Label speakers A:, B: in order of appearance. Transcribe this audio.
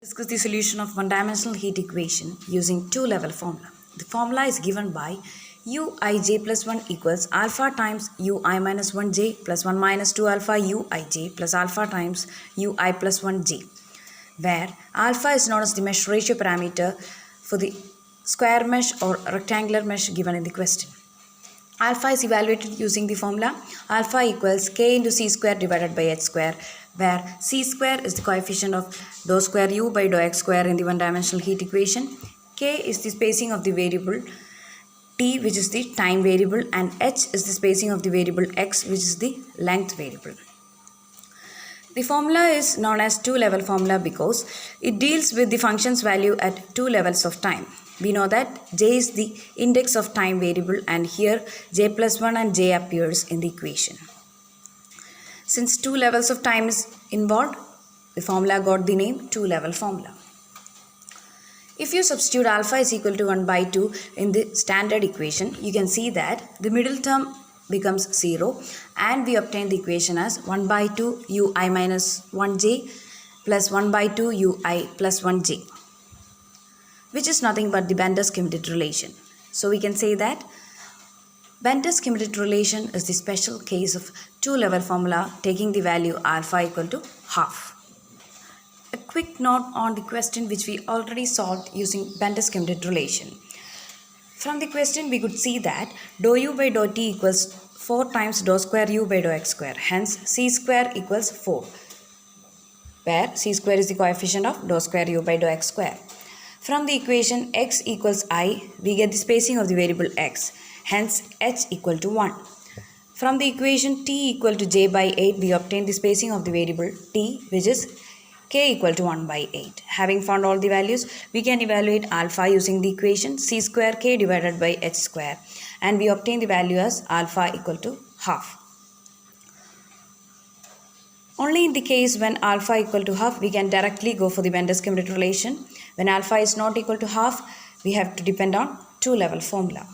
A: Discuss the solution of one-dimensional heat equation using two-level formula. The formula is given by uij plus 1 equals alpha times ui minus 1j plus 1 minus 2 alpha uij plus alpha times ui plus 1j, where alpha is known as the mesh ratio parameter for the square mesh or rectangular mesh given in the question. Alpha is evaluated using the formula alpha equals k into c square divided by h square, where c square is the coefficient of dou square u by dou x square in the one-dimensional heat equation, k is the spacing of the variable t, which is the time variable, and h is the spacing of the variable x, which is the length variable. The formula is known as two-level formula because it deals with the function's value at two levels of time. We know that j is the index of time variable, and here j plus 1 and j appears in the equation. Since two levels of time is involved, the formula got the name two-level formula. If you substitute alpha is equal to 1 by 2 in the standard equation, you can see that the middle term becomes 0, and we obtain the equation as 1 by 2 ui minus 1j plus 1 by 2 ui plus 1j, which is nothing but the Bender-Schmidt relation. So we can say that Bender-Schmidt relation is the special case of two-level formula taking the value alpha equal to half. A quick note on the question which we already solved using Bender-Schmidt relation. From the question we could see that dou u by dou t equals 4 times dou square u by dou x square. Hence c square equals 4, where c square is the coefficient of dou square u by dou x square. From the equation x equals I, we get the spacing of the variable x. Hence h equal to 1. From the equation t equal to j by 8, we obtain the spacing of the variable t, which is k equal to 1 by 8. Having found all the values, we can evaluate alpha using the equation c square k divided by h square, and we obtain the value as alpha equal to half. Only in the case when alpha equal to half, we can directly go for the Bender-Schmidt relation. When alpha is not equal to half, we have to depend on two-level formula.